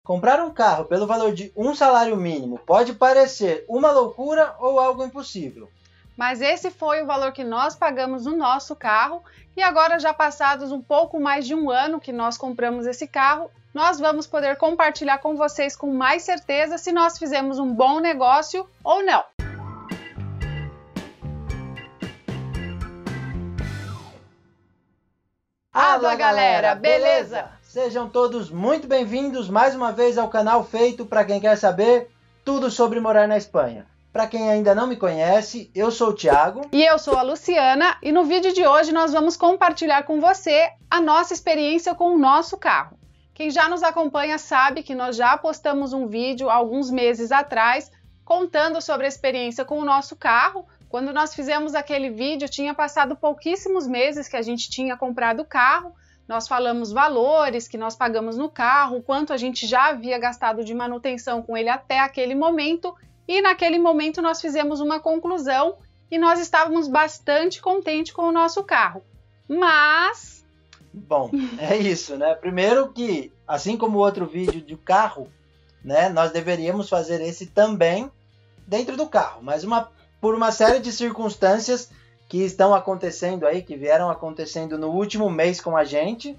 Comprar um carro pelo valor de um salário mínimo pode parecer uma loucura ou algo impossível. Mas esse foi o valor que nós pagamos no nosso carro e agora, já passados um pouco mais de um ano que nós compramos esse carro, nós vamos poder compartilhar com vocês com mais certeza se nós fizemos um bom negócio ou não. Fala galera, beleza? Sejam todos muito bem-vindos mais uma vez ao canal feito para quem quer saber tudo sobre morar na Espanha. Para quem ainda não me conhece, eu sou o Thiago. E eu sou a Luciana e no vídeo de hoje nós vamos compartilhar com você a nossa experiência com o nosso carro. Quem já nos acompanha sabe que nós já postamos um vídeo há alguns meses atrás contando sobre a experiência com o nosso carro. Quando nós fizemos aquele vídeo, tinha passado pouquíssimos meses que a gente tinha comprado o carro. Nós falamos valores que nós pagamos no carro, quanto a gente já havia gastado de manutenção com ele até aquele momento. E naquele momento nós fizemos uma conclusão e nós estávamos bastante contentes com o nosso carro. Mas... Bom, é isso, né? Primeiro que, assim como o outro vídeo de carro, né, nós deveríamos fazer esse também dentro do carro. Mas por uma série de circunstâncias que estão acontecendo aí, que vieram acontecendo no último mês com a gente,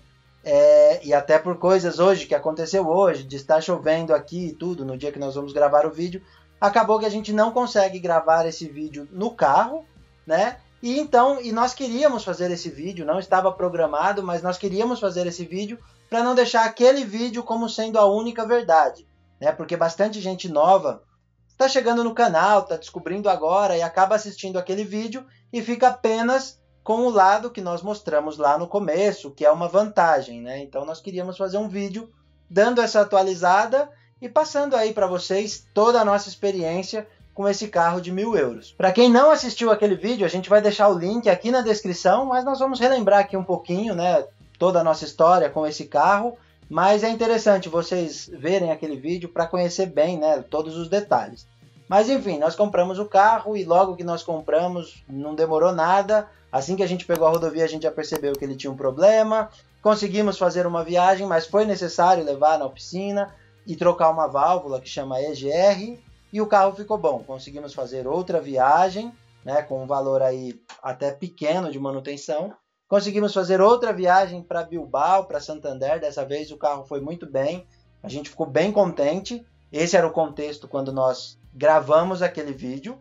e até por coisas hoje, que aconteceu hoje, de estar chovendo aqui e tudo, no dia que nós vamos gravar o vídeo, acabou que a gente não consegue gravar esse vídeo no carro, né? E nós queríamos fazer esse vídeo, não estava programado, mas nós queríamos fazer esse vídeo para não deixar aquele vídeo como sendo a única verdade, né? Porque bastante gente nova está chegando no canal, está descobrindo agora e acaba assistindo aquele vídeo e fica apenas com o lado que nós mostramos lá no começo, que é uma vantagem, né? Então nós queríamos fazer um vídeo dando essa atualizada e passando aí para vocês toda a nossa experiência com esse carro de 1.000 euros. Para quem não assistiu aquele vídeo, a gente vai deixar o link aqui na descrição, mas nós vamos relembrar aqui um pouquinho, né, toda a nossa história com esse carro. Mas é interessante vocês verem aquele vídeo para conhecer bem, né, todos os detalhes. Mas enfim, nós compramos o carro e logo que nós compramos, não demorou nada. Assim que a gente pegou a rodovia, a gente já percebeu que ele tinha um problema. Conseguimos fazer uma viagem, mas foi necessário levar na oficina e trocar uma válvula que chama EGR. E o carro ficou bom. Conseguimos fazer outra viagem, né, com um valor aí até pequeno de manutenção. Conseguimos fazer outra viagem para Bilbao, para Santander. Dessa vez o carro foi muito bem. A gente ficou bem contente. Esse era o contexto quando nós gravamos aquele vídeo.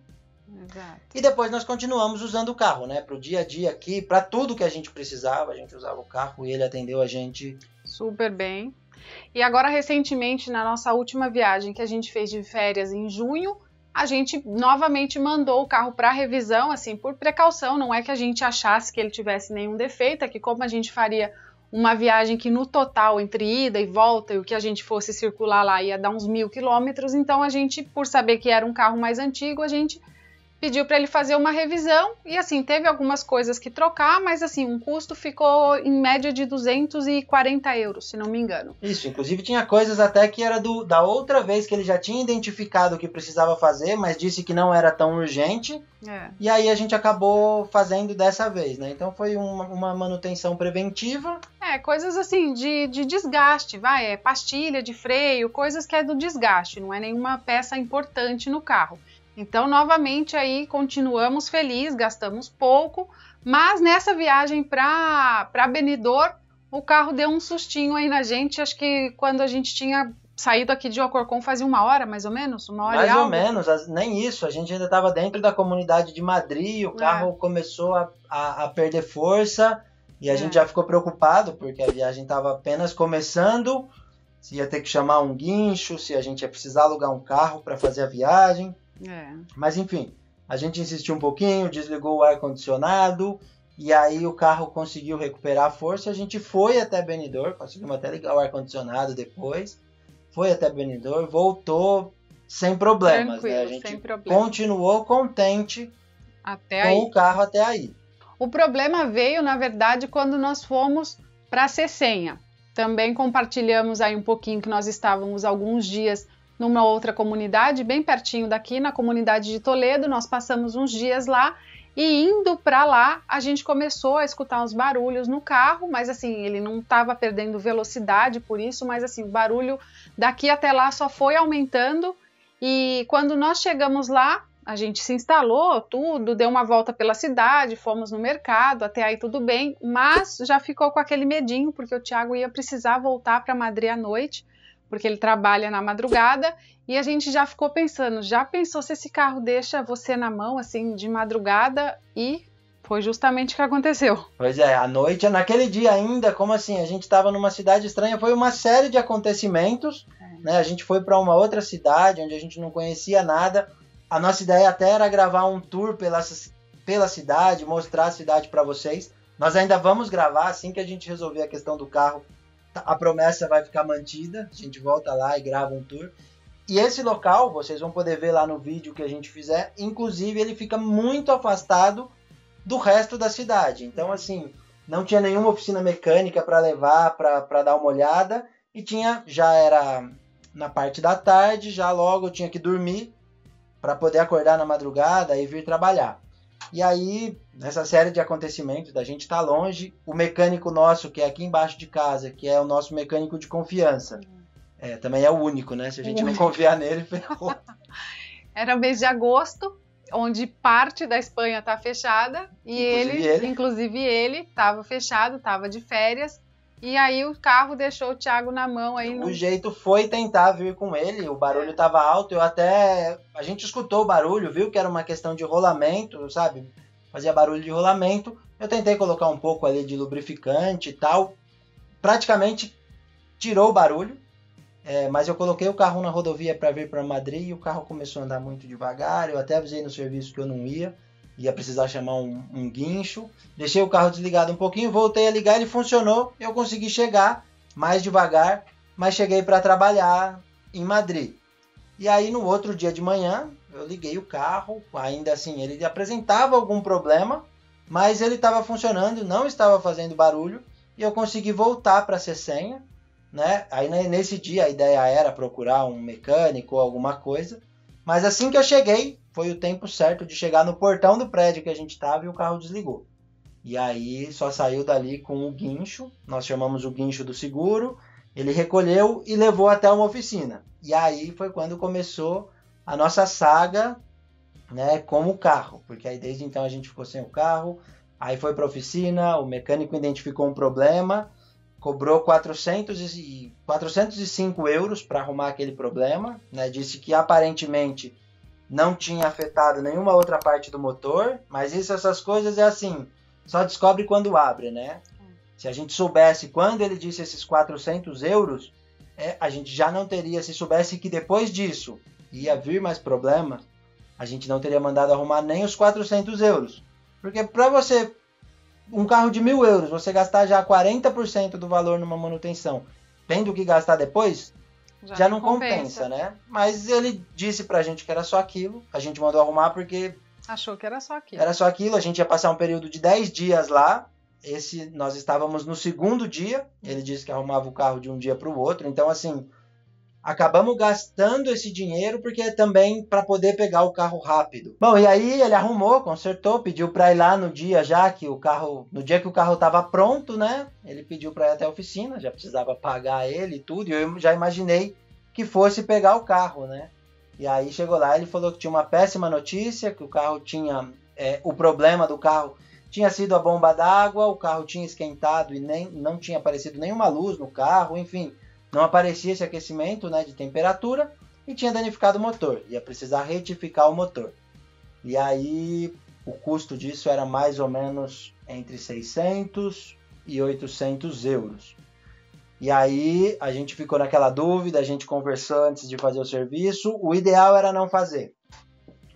Exato. E depois nós continuamos usando o carro, né? Para o dia a dia aqui, para tudo que a gente precisava, a gente usava o carro e ele atendeu a gente super bem. E agora, recentemente, na nossa última viagem que a gente fez de férias em junho, a gente novamente mandou o carro para revisão, assim, por precaução. Não é que a gente achasse que ele tivesse nenhum defeito, é que como a gente faria uma viagem que no total, entre ida e volta, e o que a gente fosse circular lá ia dar uns 1.000 quilômetros, então a gente, por saber que era um carro mais antigo, a gente pediu para ele fazer uma revisão e assim, teve algumas coisas que trocar, mas assim, um custo ficou em média de 240 euros, se não me engano. Isso, inclusive tinha coisas até que era da outra vez que ele já tinha identificado o que precisava fazer, mas disse que não era tão urgente, e aí a gente acabou fazendo dessa vez, né? Então foi uma manutenção preventiva. Coisas assim, de desgaste, pastilha de freio, coisas que é do desgaste, não é nenhuma peça importante no carro. Então, novamente, aí continuamos felizes, gastamos pouco, mas nessa viagem para Benidorm, o carro deu um sustinho aí na gente. Acho que quando a gente tinha saído aqui de Alcorcón fazia 1 hora, mais ou menos? 1 hora mais e ou algo. Menos, nem isso. A gente ainda estava dentro da comunidade de Madrid, o carro começou a perder força e a gente já ficou preocupado, porque a viagem estava apenas começando, se ia ter que chamar um guincho, se a gente ia precisar alugar um carro para fazer a viagem. Mas enfim, a gente insistiu um pouquinho, desligou o ar-condicionado e aí o carro conseguiu recuperar a força. A gente foi até Benidorm, conseguimos até ligar o ar-condicionado depois, foi até Benidorm, voltou sem problemas, né? A gente continuou contente com o carro até aí. O problema veio, na verdade, quando nós fomos para Sesenha. Também compartilhamos aí um pouquinho que nós estávamos alguns dias numa outra comunidade, bem pertinho daqui, na comunidade de Toledo. Nós passamos uns dias lá E indo para lá, a gente começou a escutar uns barulhos no carro, mas assim, ele não estava perdendo velocidade por isso, mas assim, o barulho daqui até lá só foi aumentando. E quando nós chegamos lá, a gente se instalou tudo, deu uma volta pela cidade, fomos no mercado, até aí tudo bem, mas já ficou com aquele medinho, porque o Thiago ia precisar voltar para Madrid à noite, porque ele trabalha na madrugada, e a gente já ficou pensando, já pensou se esse carro deixa você na mão, assim, de madrugada? E foi justamente o que aconteceu. Pois é, à noite, naquele dia ainda, como assim, a gente estava numa cidade estranha, foi uma série de acontecimentos, né? A gente foi para uma outra cidade, onde a gente não conhecia nada. A nossa ideia até era gravar um tour pela cidade, mostrar a cidade para vocês. Nós ainda vamos gravar, assim que a gente resolver a questão do carro, a promessa vai ficar mantida, a gente volta lá e grava um tour. E esse local, vocês vão poder ver lá no vídeo que a gente fizer, inclusive ele fica muito afastado do resto da cidade. Então, assim, não tinha nenhuma oficina mecânica para levar, para dar uma olhada. E já era na parte da tarde, já logo eu tinha que dormir para poder acordar na madrugada e vir trabalhar. E aí, nessa série de acontecimentos, da gente estar longe, o mecânico nosso, que é aqui embaixo de casa, que é o nosso mecânico de confiança, também é o único, né? Se a gente não confiar nele, ferrou. Era o mês de agosto, onde parte da Espanha está fechada, e inclusive ele estava fechado, estava de férias, e aí o carro deixou o Thiago na mão. Aí O jeito foi tentar vir com ele, o barulho estava alto, a gente escutou o barulho, viu que era uma questão de rolamento, sabe? Fazia barulho de rolamento, eu tentei colocar um pouco ali de lubrificante e tal, praticamente tirou o barulho, mas eu coloquei o carro na rodovia para vir para Madrid e o carro começou a andar muito devagar, eu até avisei no serviço que eu não ia precisar chamar um guincho, deixei o carro desligado um pouquinho, voltei a ligar, ele funcionou, eu consegui chegar mais devagar, mas cheguei para trabalhar em Madrid. E aí no outro dia de manhã, eu liguei o carro, ainda assim ele apresentava algum problema, mas ele estava funcionando, não estava fazendo barulho, e eu consegui voltar para a Sesenha, né? Aí nesse dia a ideia era procurar um mecânico ou alguma coisa, mas assim que eu cheguei, foi o tempo certo de chegar no portão do prédio que a gente estava e o carro desligou. E aí só saiu dali com o guincho, nós chamamos o guincho do seguro, ele recolheu e levou até uma oficina. E aí foi quando começou a nossa saga, né, com o carro, porque aí desde então a gente ficou sem o carro, aí foi para a oficina, o mecânico identificou um problema, cobrou 405 euros para arrumar aquele problema, né? Disse que aparentemente não tinha afetado nenhuma outra parte do motor, mas essas coisas é assim, só descobre quando abre, né? Se a gente soubesse quando ele disse esses 400 euros, a gente já não teria, se soubesse que depois disso ia vir mais problema, a gente não teria mandado arrumar nem os 400 euros. Porque para você, um carro de 1.000 euros, você gastar já 40% do valor numa manutenção, tendo que gastar depois, já não compensa, né? Mas ele disse pra gente que era só aquilo, a gente mandou arrumar porque achou que era só aquilo. Era só aquilo, a gente ia passar um período de 10 dias lá, nós estávamos no segundo dia, ele disse que arrumava o carro de um dia para o outro, então assim, acabamos gastando esse dinheiro porque também para poder pegar o carro rápido. Bom, e aí ele arrumou, consertou, pediu para ir lá no dia já que no dia que o carro estava pronto, né? Ele pediu para ir até a oficina, já precisava pagar ele e tudo, e eu já imaginei que fosse pegar o carro, né? E aí chegou lá, ele falou que tinha uma péssima notícia, que o carro tinha, o problema do carro tinha sido a bomba d'água, o carro tinha esquentado e não tinha aparecido nenhuma luz no carro, enfim, não aparecia esse aquecimento, né, de temperatura e tinha danificado o motor, ia precisar retificar o motor. E aí o custo disso era mais ou menos entre 600 e 800 euros. E aí a gente ficou naquela dúvida, a gente conversou antes de fazer o serviço, o ideal era não fazer,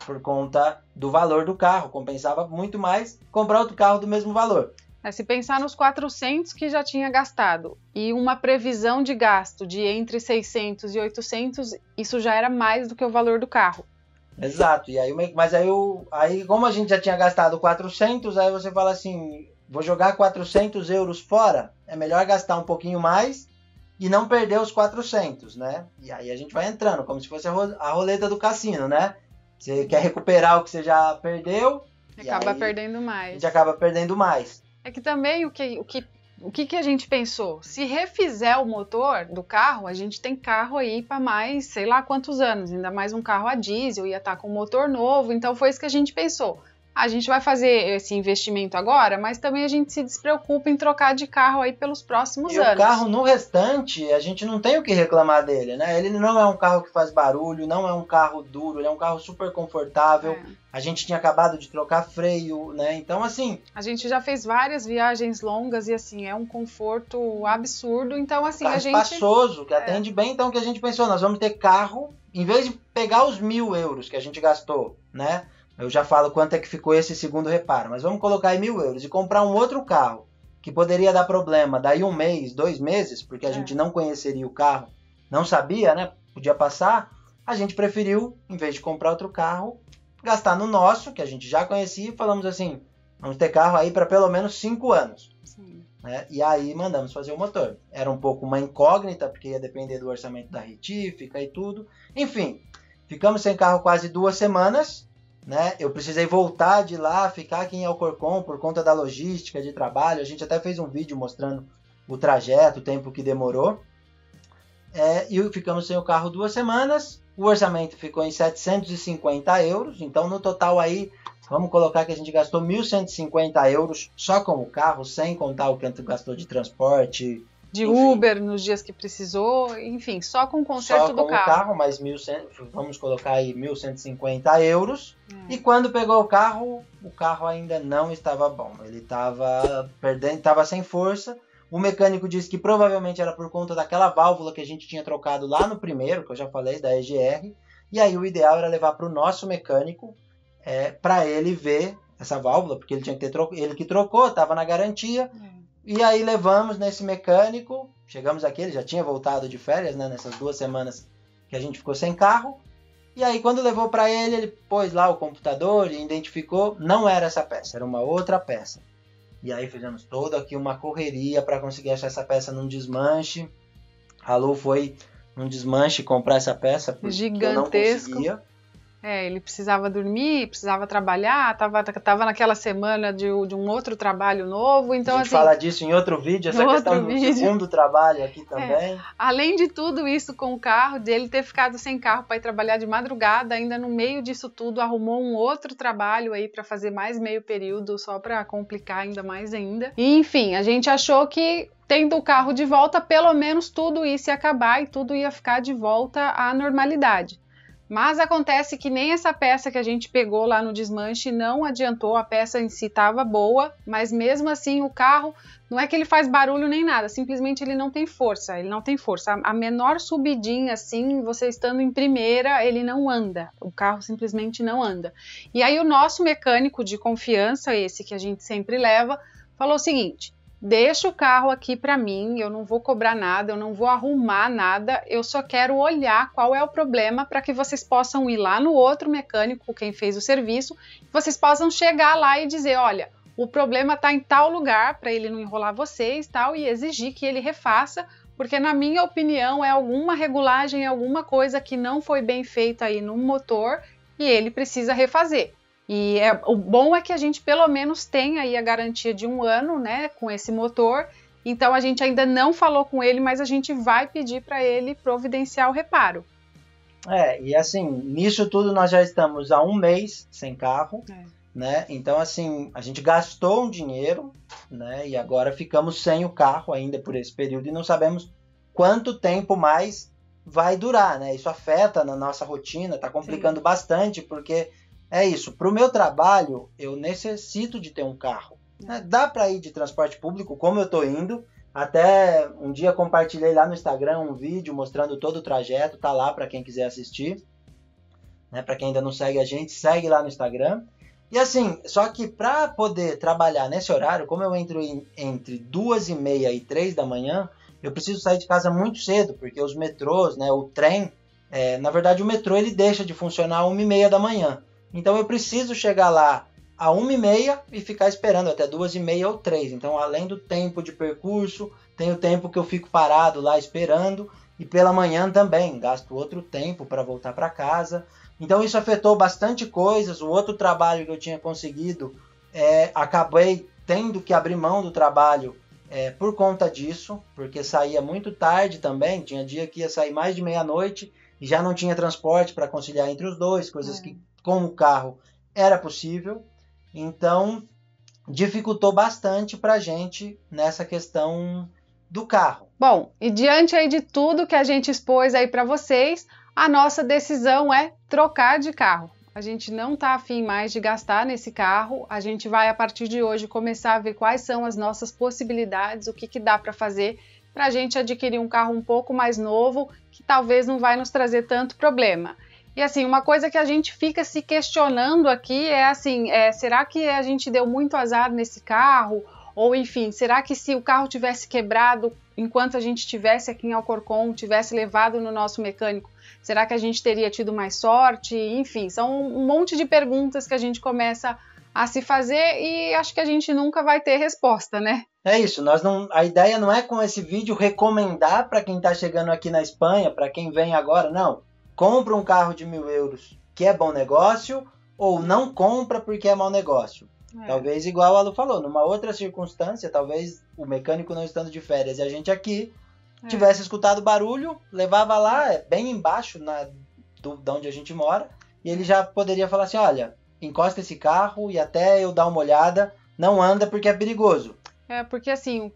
por conta do valor do carro, compensava muito mais comprar outro carro do mesmo valor. Mas se pensar nos 400 que já tinha gastado e uma previsão de gasto de entre 600 e 800, isso já era mais do que o valor do carro. Exato, e aí, mas aí como a gente já tinha gastado 400, aí você fala assim, vou jogar 400 euros fora, é melhor gastar um pouquinho mais e não perder os 400, né? E aí a gente vai entrando, como se fosse a roleta do cassino, né? Você quer recuperar o que você já perdeu, Acaba perdendo mais. A gente acaba perdendo mais. É que também o que a gente pensou? Se refizer o motor do carro, a gente tem carro aí para mais, sei lá quantos anos, ainda mais um carro a diesel, ia estar com motor novo, então foi isso que a gente pensou. A gente vai fazer esse investimento agora, mas também a gente se despreocupa em trocar de carro aí pelos próximos anos. E o carro no restante, a gente não tem o que reclamar dele, né? Ele não é um carro que faz barulho, não é um carro duro, ele é um carro super confortável. A gente tinha acabado de trocar freio, né? Então, assim... A gente já fez várias viagens longas e, assim, é um conforto absurdo. Então, assim, a gente... espaçoso, que atende bem. Então, o que a gente pensou? Nós vamos ter carro, em vez de pegar os 1.000 euros que a gente gastou, né? Eu já falo quanto é que ficou esse segundo reparo, mas vamos colocar aí 1.000 euros e comprar um outro carro que poderia dar problema daí 1 mês, 2 meses, porque a gente não conheceria o carro, não sabia, né? Podia passar. A gente preferiu, em vez de comprar outro carro, gastar no nosso, que a gente já conhecia, e falamos assim, vamos ter carro aí para pelo menos 5 anos. Sim. Né? E aí mandamos fazer o motor. Era um pouco uma incógnita, porque ia depender do orçamento da retífica e tudo. Enfim, ficamos sem carro quase 2 semanas. Né? Eu precisei voltar de lá, ficar aqui em Alcorcón por conta da logística de trabalho. A gente até fez um vídeo mostrando o trajeto, o tempo que demorou. E ficamos sem o carro 2 semanas. O orçamento ficou em 750 euros. Então, no total aí, vamos colocar que a gente gastou 1.150 euros só com o carro, sem contar o quanto gastou de transporte. De Uber nos dias que precisou, enfim, só com o conserto do carro. Só com o carro, mas vamos colocar aí 1.150 euros. E quando pegou o carro ainda não estava bom. Ele estava perdendo, estava sem força. O mecânico disse que provavelmente era por conta daquela válvula que a gente tinha trocado lá no primeiro, que eu já falei, da EGR. E aí o ideal era levar para o nosso mecânico, para ele ver essa válvula, porque ele tinha que ter ele que trocou, estava na garantia. E aí levamos nesse mecânico, chegamos aqui, ele já tinha voltado de férias, né, nessas 2 semanas que a gente ficou sem carro. E aí quando levou para ele pôs lá o computador e identificou, não era essa peça, era uma outra peça. E aí fizemos toda aqui uma correria para conseguir achar essa peça num desmanche. A Lu foi num desmanche comprar essa peça, porque gigantesco. Eu não conseguia. Ele precisava dormir, precisava trabalhar, tava naquela semana de um outro trabalho novo, então a gente fala disso em outro vídeo, essa questão do segundo trabalho aqui também. Além de tudo isso com o carro, dele ter ficado sem carro para ir trabalhar de madrugada, ainda no meio disso tudo arrumou um outro trabalho aí para fazer mais meio período, só para complicar ainda mais ainda. E enfim, a gente achou que tendo o carro de volta, pelo menos tudo isso ia acabar e tudo ia ficar de volta à normalidade. Mas acontece que nem essa peça que a gente pegou lá no desmanche não adiantou, a peça em si estava boa, mas mesmo assim o carro, não é que ele faz barulho nem nada, simplesmente ele não tem força, A menor subidinha assim, você estando em primeira, ele não anda, o carro simplesmente não anda. E aí o nosso mecânico de confiança, esse que a gente sempre leva, falou o seguinte: deixa o carro aqui para mim, eu não vou cobrar nada, eu não vou arrumar nada, eu só quero olhar qual é o problema para que vocês possam ir lá no outro mecânico, quem fez o serviço, vocês possam chegar lá e dizer, olha, o problema está em tal lugar, para ele não enrolar vocês tal, e exigir que ele refaça, porque na minha opinião é alguma regulagem, alguma coisa que não foi bem feita aí no motor e ele precisa refazer. E o bom é que a gente pelo menos tem aí a garantia de 1 ano, né, com esse motor. Então a gente ainda não falou com ele, mas a gente vai pedir para ele providenciar o reparo. E assim, nisso tudo nós já estamos há 1 mês sem carro, né? Então assim, a gente gastou um dinheiro, né? E agora ficamos sem o carro ainda por esse período e não sabemos quanto tempo mais vai durar, né? Isso afeta na nossa rotina, tá complicando bastante, porque é isso, para o meu trabalho, eu necessito de ter um carro. Dá para ir de transporte público, como eu estou indo. Até um dia compartilhei lá no Instagram um vídeo mostrando todo o trajeto, tá lá para quem quiser assistir. Né? Para quem ainda não segue a gente, segue lá no Instagram. E assim, só que para poder trabalhar nesse horário, como eu entro entre 2h30 e 3 da manhã, eu preciso sair de casa muito cedo, porque os metrôs, né, o trem, na verdade o metrô ele deixa de funcionar às 1h30 da manhã. Então eu preciso chegar lá a 1h30 e ficar esperando até 2h30 ou 3. Então além do tempo de percurso, tem o tempo que eu fico parado lá esperando. e pela manhã também, gasto outro tempo para voltar para casa. Então isso afetou bastante coisas. O outro trabalho que eu tinha conseguido, acabei tendo que abrir mão do trabalho por conta disso, porque saía muito tarde também, tinha dia que ia sair mais de meia-noite e já não tinha transporte para conciliar entre os dois, coisas que com o carro era possível. Então dificultou bastante para a gente nessa questão do carro. Bom, e diante aí de tudo que a gente expôs aí para vocês, a nossa decisão é trocar de carro. A gente não está afim mais de gastar nesse carro, a gente vai a partir de hoje começar a ver quais são as nossas possibilidades, o que dá para fazer para a gente adquirir um carro um pouco mais novo, que talvez não vai nos trazer tanto problema. E assim, uma coisa que a gente fica se questionando aqui é assim, será que a gente deu muito azar nesse carro? Ou enfim, será que se o carro tivesse quebrado enquanto a gente estivesse aqui em Alcorcón, tivesse levado no nosso mecânico, será que a gente teria tido mais sorte? Enfim, são um monte de perguntas que a gente começa a se fazer e acho que a gente nunca vai ter resposta, né? É isso, a ideia não é com esse vídeo recomendar para quem está chegando aqui na Espanha, para quem vem agora, não. Compra um carro de 1.000 euros que é bom negócio ou não compra porque é mau negócio. Talvez igual a Lu falou, numa outra circunstância, talvez o mecânico não estando de férias e a gente aqui tivesse escutado barulho, levava lá bem embaixo de onde a gente mora e ele já poderia falar assim, olha, encosta esse carro e até eu dar uma olhada, não anda porque é perigoso. Porque assim,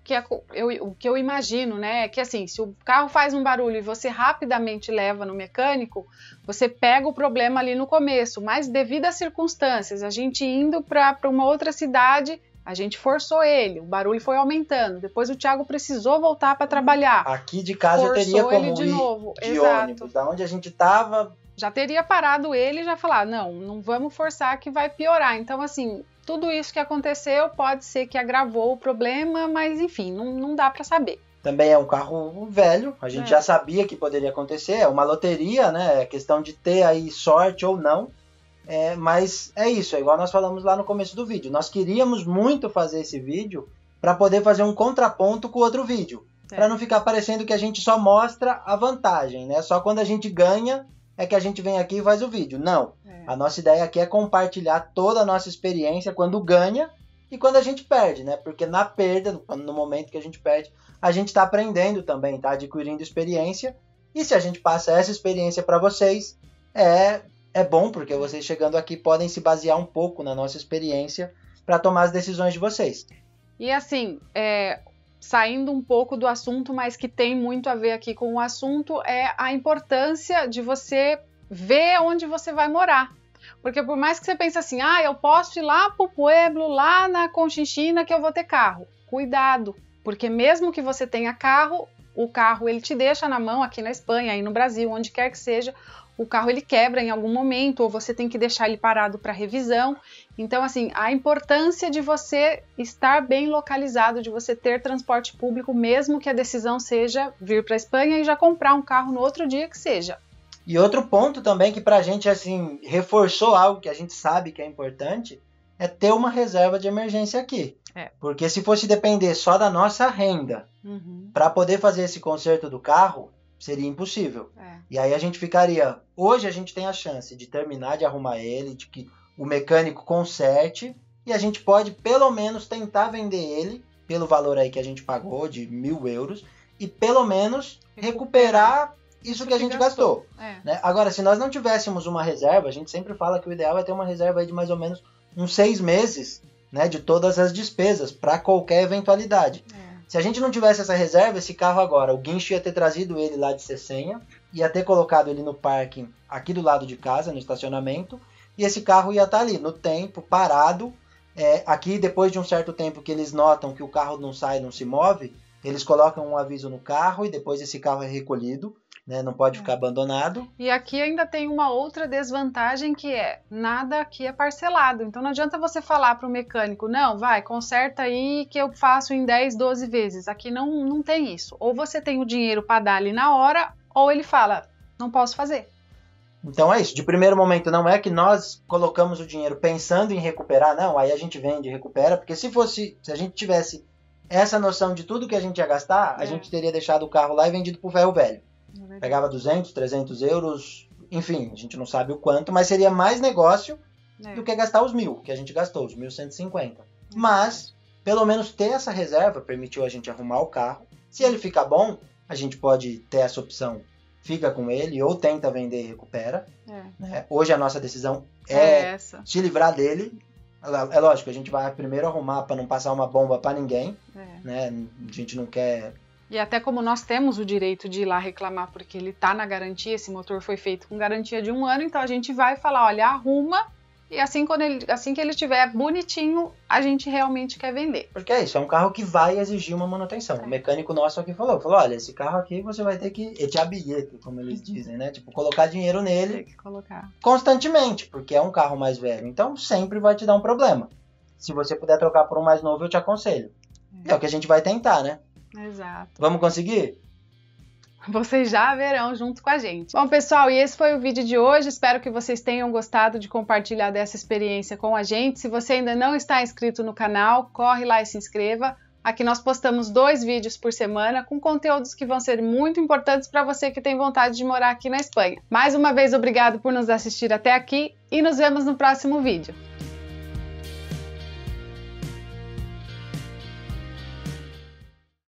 o que eu imagino, né, é que assim, se o carro faz um barulho e você rapidamente leva no mecânico, você pega o problema ali no começo, mas devido às circunstâncias, a gente indo para uma outra cidade, a gente forçou ele, o barulho foi aumentando, depois o Thiago precisou voltar para trabalhar. Aqui de casa eu teria como ir de ônibus, da onde a gente estava... Já teria parado ele e já falar, não vamos forçar que vai piorar. Então assim... Tudo isso que aconteceu pode ser que agravou o problema, mas enfim, não dá para saber. Também é um carro velho, a gente já sabia que poderia acontecer, é uma loteria, né? É questão de ter aí sorte ou não. Mas é isso, é igual nós falamos lá no começo do vídeo. Nós queríamos muito fazer esse vídeo para poder fazer um contraponto com o outro vídeo. Para não ficar parecendo que a gente só mostra a vantagem, né? Só quando a gente ganha é que a gente vem aqui e faz o vídeo. Não. A nossa ideia aqui é compartilhar toda a nossa experiência quando ganha e quando a gente perde, né? Porque na perda, no momento que a gente perde, a gente está aprendendo também, está adquirindo experiência. E se a gente passa essa experiência para vocês, é bom, porque vocês chegando aqui podem se basear um pouco na nossa experiência para tomar as decisões de vocês. E assim, saindo um pouco do assunto, mas que tem muito a ver aqui com o assunto, é a importância de você ver onde você vai morar. Porque por mais que você pense assim, eu posso ir lá pro pueblo, lá na Conchinchina, que eu vou ter carro. Cuidado, porque mesmo que você tenha carro, o carro ele te deixa na mão aqui na Espanha, aí no Brasil, onde quer que seja, o carro ele quebra em algum momento, ou você tem que deixar ele parado para revisão. Então, assim, a importância de você estar bem localizado, de você ter transporte público, mesmo que a decisão seja vir para a Espanha e já comprar um carro no outro dia que seja. E outro ponto também que pra gente, assim, reforçou algo que a gente sabe que é importante, é ter uma reserva de emergência aqui. Porque se fosse depender só da nossa renda para poder fazer esse conserto do carro, seria impossível. E aí a gente ficaria... Hoje a gente tem a chance de terminar de arrumar ele, de que o mecânico conserte, e a gente pode pelo menos tentar vender ele pelo valor aí que a gente pagou, de 1.000 euros, e pelo menos recuperar isso que a gente gastou. Né? Agora, se nós não tivéssemos uma reserva, a gente sempre fala que o ideal é ter uma reserva aí de mais ou menos uns 6 meses, né, de todas as despesas, para qualquer eventualidade. Se a gente não tivesse essa reserva, esse carro agora, o guincho ia ter trazido ele lá de Cesenha, ia ter colocado ele no parking aqui do lado de casa, no estacionamento, e esse carro ia estar ali, no tempo, parado. Aqui, depois de um certo tempo que eles notam que o carro não sai, não se move, eles colocam um aviso no carro e depois esse carro é recolhido, né? Não pode ficar abandonado. E aqui ainda tem uma outra desvantagem que nada aqui é parcelado. Então não adianta você falar para o mecânico, não, vai, conserta aí que eu faço em 10, 12 vezes. Aqui não tem isso. Ou você tem o dinheiro para dar ali na hora, ou ele fala, não posso fazer. Então é isso, de primeiro momento não é que nós colocamos o dinheiro pensando em recuperar, não, aí a gente vende e recupera, porque se a gente tivesse essa noção de tudo que a gente ia gastar, a gente teria deixado o carro lá e vendido pro ferro velho. Pegava 200, 300 euros, enfim, a gente não sabe o quanto, mas seria mais negócio do que gastar os 1.000, que a gente gastou, os 1.150. Mas, pelo menos ter essa reserva permitiu a gente arrumar o carro. Se ele ficar bom, a gente pode ter essa opção, fica com ele ou tenta vender e recupera. Né? Hoje a nossa decisão é se livrar dele. É lógico, a gente vai primeiro arrumar para não passar uma bomba para ninguém. Né? A gente não quer... E até como nós temos o direito de ir lá reclamar porque ele está na garantia, esse motor foi feito com garantia de 1 ano, então a gente vai falar, olha, arruma, e assim que ele estiver bonitinho, a gente realmente quer vender. Porque é isso, é um carro que vai exigir uma manutenção. O mecânico nosso aqui falou, olha, esse carro aqui você vai ter que echar bilhete, como eles dizem, né? Tipo, colocar dinheiro nele Tem que colocar constantemente, porque é um carro mais velho. Então sempre vai te dar um problema. Se você puder trocar por um mais novo, eu te aconselho. É o que a gente vai tentar, né? Exato. Vamos conseguir? Vocês já verão junto com a gente. Bom, pessoal, e esse foi o vídeo de hoje. Espero que vocês tenham gostado de compartilhar dessa experiência com a gente. Se você ainda não está inscrito no canal, corre lá e se inscreva. Aqui nós postamos 2 vídeos por semana com conteúdos que vão ser muito importantes para você que tem vontade de morar aqui na Espanha. Mais uma vez, obrigado por nos assistir até aqui e nos vemos no próximo vídeo.